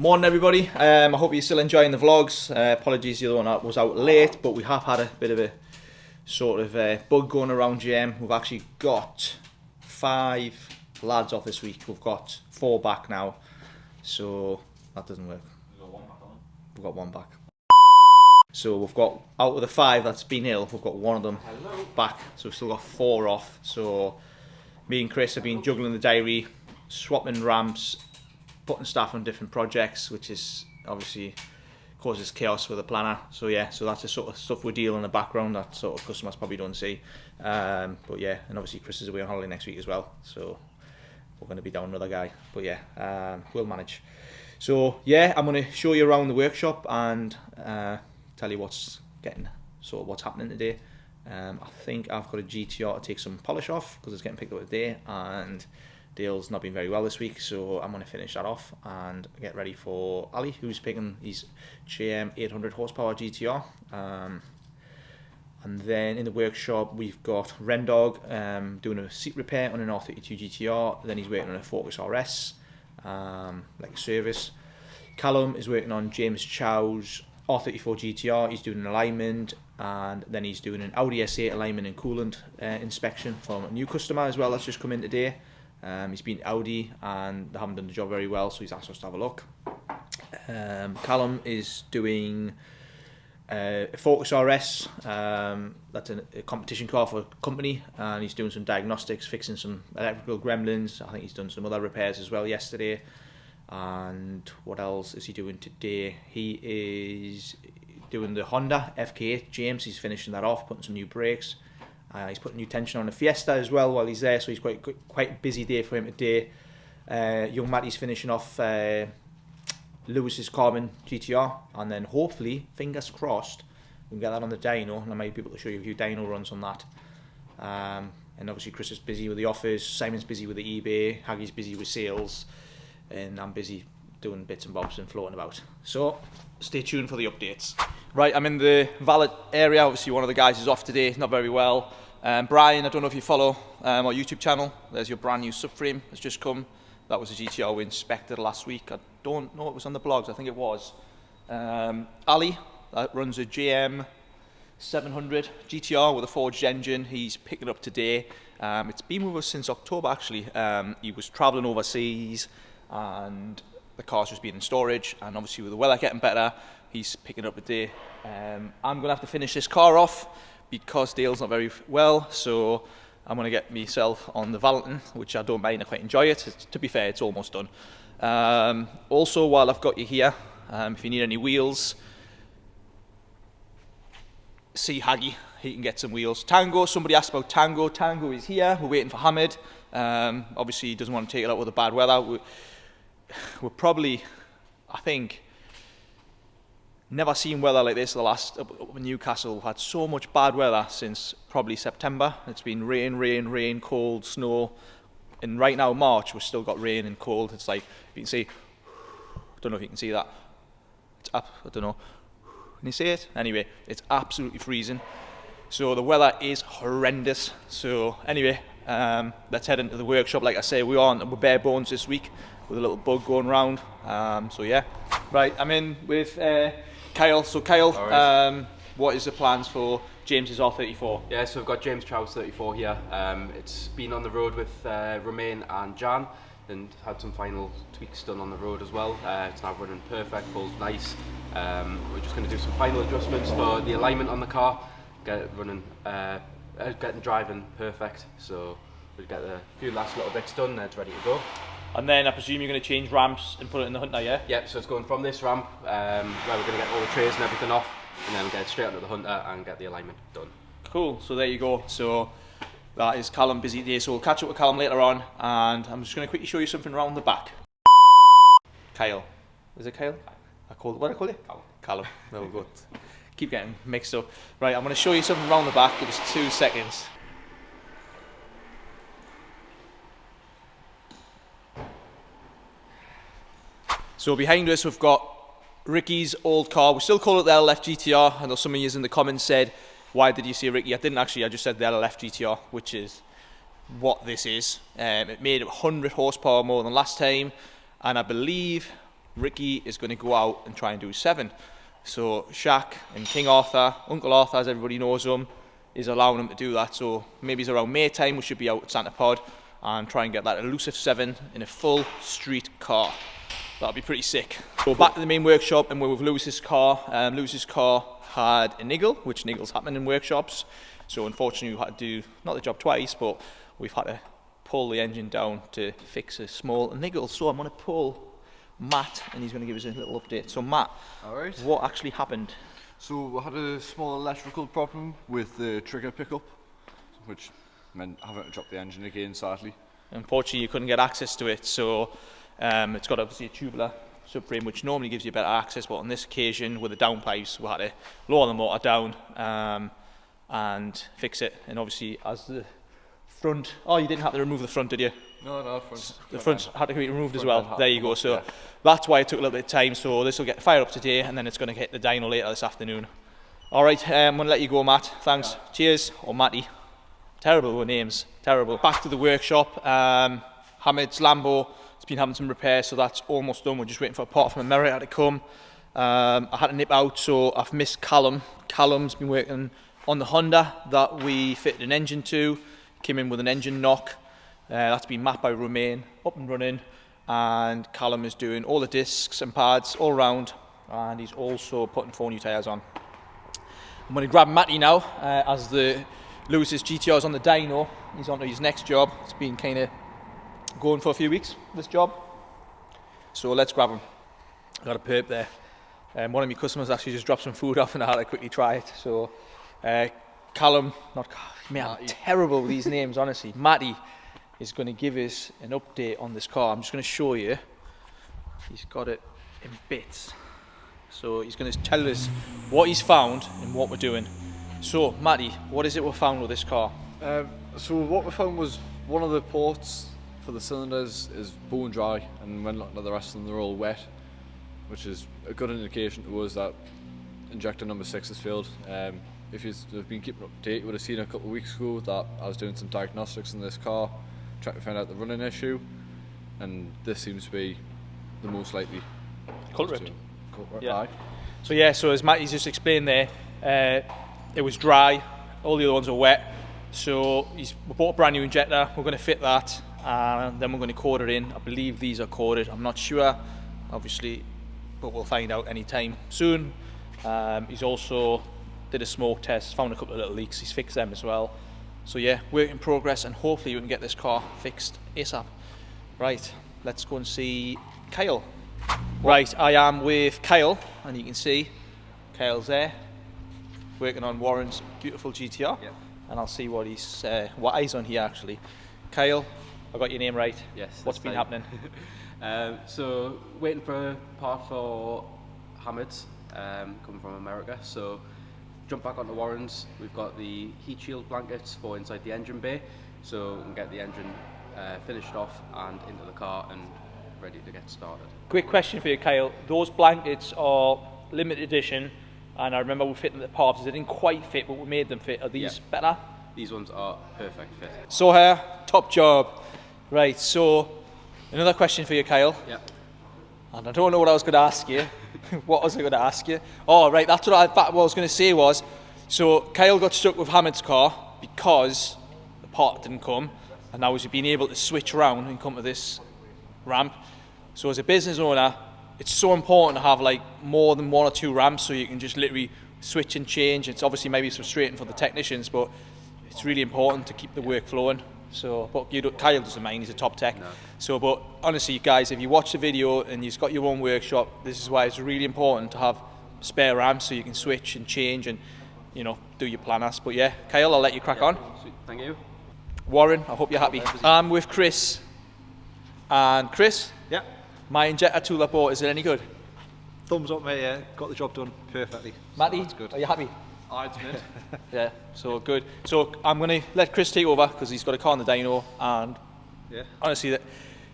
Morning everybody, I hope you're still enjoying the vlogs. Apologies the other one was out late, but we have had a bit of a sort of bug going around GM. We've actually got 5 lads off this week. We've got 4 back now, so that doesn't work. We've got 1 back. So we've got, out of the 5 that's been ill, we've got 1 of them back, so we've still got 4 off. So me and Chris have been juggling the diary, swapping ramps, putting staff on different projects, which is obviously causes chaos with the planner. So yeah, so that's the sort of stuff we deal in the background that sort of customers probably don't see. But yeah, and obviously Chris is away on holiday next week as well, so we're going to be down another guy. But yeah, we'll manage. So yeah, I'm going to show you around the workshop and tell you what's happening today. I think I've got a Gtr to take some polish off because it's getting picked up today, and Dale's not been very well this week, so I'm going to finish that off and get ready for Ali, who's picking his JM 800 horsepower GTR. And then in the workshop we've got Rendog doing a seat repair on an R32 GTR. Then he's working on a Focus RS, like a service. Callum is working on James Chow's R34 GTR. He's doing an alignment, and then he's doing an Audi S8 alignment and coolant inspection from a new customer as well that's just come in today. He's been Audi and they haven't done the job very well, so he's asked us to have a look. Callum is doing a Focus RS, that's a competition car for a company, and he's doing some diagnostics, fixing some electrical gremlins. I think he's done some other repairs as well yesterday. And what else is he doing today? He is doing the Honda FK8 James. He's finishing that off, putting some new brakes. He's putting new tension on the Fiesta as well while he's there, so he's quite busy day for him today. Young Matty's finishing off Lewis's Carbon GTR, and then hopefully, fingers crossed, we can get that on the dyno, and I might be able to show you a few dyno runs on that. And obviously Chris is busy with the office, Simon's busy with the eBay, Haggie's busy with sales, and I'm busy doing bits and bobs and floating about. So stay tuned for the updates. Right, I'm in the Valet area. Obviously one of the guys is off today, not very well. Brian, I don't know if you follow our YouTube channel. There's your brand new subframe that's just come. That was a GTR we inspected last week. I don't know, it was on the blogs, I think it was. Ali, that runs a JM 700 GTR with a forged engine. He's picked it up today. It's been with us since October actually. He was travelling overseas and the car's just been in storage, and obviously with the weather getting better, he's picking it up today. I'm going to have to finish this car off because Dale's not very well, so I'm going to get myself on the Valeting, which I don't mind, I quite enjoy it. To be fair, it's almost done. Also, while I've got you here, if you need any wheels, see Haggy, he can get some wheels. Tango, somebody asked about Tango. Tango is here, we're waiting for Hamid. Obviously he doesn't want to take it out with the bad weather. We're probably, I think, never seen weather like this. The last up in Newcastle, we've had so much bad weather since probably September. It's been rain, cold, snow, and right now March we've still got rain and cold. It's like, you can see, I don't know if you can see that, it's up, I don't know, can you see it? Anyway, it's absolutely freezing, so the weather is horrendous. So anyway, let's head into the workshop. Like I say, we're bare bones this week with a little bug going around. So yeah, right, I'm in with Kyle. So Kyle, what is the plans for James's R34? Yeah, so we've got James Chow's 34 here. It's been on the road with Romain and Jan, and had some final tweaks done on the road as well. It's now running perfect, pulls nice. We're just going to do some final adjustments for the alignment on the car, get it running, getting driving perfect. So we'll get a few last little bits done, it's ready to go. And then I presume you're going to change ramps and put it in the Hunter, yeah? Yep, so it's going from this ramp, where we're going to get all the trays and everything off, and then get it straight onto the Hunter and get the alignment done. Cool, so there you go. So that is Callum busy today, so we'll catch up with Callum later on, and I'm just going to quickly show you something around the back. Kyle. Is it Kyle? What did I call you? Callum. Very good. Keep getting mixed up. Right, I'm going to show you something around the back. Give us 2 seconds. So behind us we've got Ricky's old car. We still call it the LLF GTR. I know some of you in the comments said, why did you say Ricky? I didn't actually, I just said the LLF GTR, which is what this is. It made 100 horsepower more than last time, and I believe Ricky is going to go out and try and do 7. So Shaq and King Arthur, Uncle Arthur as everybody knows him, is allowing him to do that. So maybe it's around May time we should be out at Santa Pod and try and get that elusive 7 in a full street car. That'll be pretty sick. So back to the main workshop, and we're with Lewis's car. Lewis's car had a niggle, which niggles happen in workshops. So unfortunately we had to do, not the job twice, but we've had to pull the engine down to fix a small niggle. So I'm going to pull Matt and he's going to give us a little update. So Matt, Alright. what actually happened? So we had a small electrical problem with the trigger pickup, which meant having to drop the engine again, sadly. Unfortunately you couldn't get access to it, so it's got obviously a tubular subframe which normally gives you better access, but on this occasion with the downpipes we had to lower the motor down and fix it. And obviously as the front, oh, you didn't have to remove the front, did you? No, The front had to be removed as well. There you go. So yeah. that's why it took a little bit of time. So this will get fired up today and then it's going to hit the dyno later this afternoon. Alright, I'm going to let you go, Matt. Thanks. Yeah. Cheers. Or Matty. Terrible with names. Terrible. Back to the workshop. Hamid's Lambo has been having some repairs, so that's almost done. We're just waiting for a part from America to come. I had to nip out, so I've missed Callum. Callum's been working on the Honda that we fitted an engine to. Came in with an engine knock. That's been mapped by Romain, up and running. And Callum is doing all the discs and pads all round. And he's also putting 4 new tyres on. I'm going to grab Matty now, as the Lewis's Gtr is on the dyno. He's on to his next job. It's been kind of going for a few weeks, this job. So let's grab him. I got a perp there. One of my customers actually just dropped some food off and I had to quickly try it. So Callum, I'm terrible with these names, honestly. Matty is going to give us an update on this car. I'm just going to show you. He's got it in bits. So he's going to tell us what he's found and what we're doing. So, Matty, what is it we found with this car? So what we found was one of the ports for the cylinders is bone dry, and when looking at the rest of them, they're all wet, which is a good indication to us that injector number 6 has failed. If you've been keeping up to date, you would have seen a couple of weeks ago that I was doing some diagnostics in this car, trying to find out the running issue, and this seems to be the most likely Culprit. Yeah. Aye. So as Matty's just explained there, it was dry, all the other ones were wet. So we bought a brand new injector, we're going to fit that, and then we're going to code it in. I believe these are coded, I'm not sure, obviously, but we'll find out anytime soon. He's also did a smoke test, found a couple of little leaks, he's fixed them as well. So yeah, work in progress, and hopefully we can get this car fixed ASAP. Right, let's go and see Kyle. Right, I am with Kyle, and you can see Kyle's there, working on Warren's beautiful GTR. Yeah. And I'll see what he's on here actually. Kyle, I got your name right. Yes. What's been happening? So waiting for a part for Hamid's, coming from America. So jump back onto Warren's. We've got the heat shield blankets for inside the engine bay, so we can get the engine finished off and into the car and ready to get started. Quick question for you, Kyle. Those blankets are limited edition, and I remember we fitting the parts. They didn't quite fit, but we made them fit. Are these better? These ones are perfect fit. So here, top job. Right, so another question for you, Kyle. Yeah. And I don't know what I was going to ask you. What was I going to ask you? Oh, right, that's what I was going to say was, so Kyle got stuck with Hamid's car because the part didn't come, and now he's been able to switch around and come to this ramp. So as a business owner, it's so important to have like more than 1 or 2 ramps so you can just literally switch and change. It's obviously maybe frustrating for the technicians, but it's really important to keep the work flowing. So, but Kyle doesn't mind, he's a top tech. No. So, but honestly, guys, if you watch the video and you've got your own workshop, this is why it's really important to have spare ramps so you can switch and change and, you know, do your planners. But yeah, Kyle, I'll let you crack on. Sweet. Thank you. Warren, I hope you're happy. I'm with Chris. And Chris? Yeah. My injector tool I bought, is it any good? Thumbs up, mate. Yeah, got the job done perfectly. Matty, That's good. are you happy? I'd admit. Yeah, so good. So I'm going to let Chris take over because he's got a car on the dyno, and Yeah. honestly,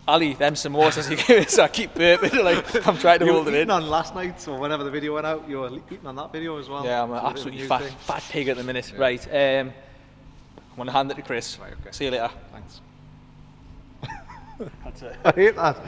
Ali, them samosas you give us, I keep burping, like I'm trying to You hold were it in. eating on last night, so whenever the video went out, you were eating on that video as well. Yeah, I'm an So a absolutely new fat thing. pig at the minute. Yeah. Right, I'm going to hand it to Chris. Right, okay. See you later. Thanks. That's it. I hate that.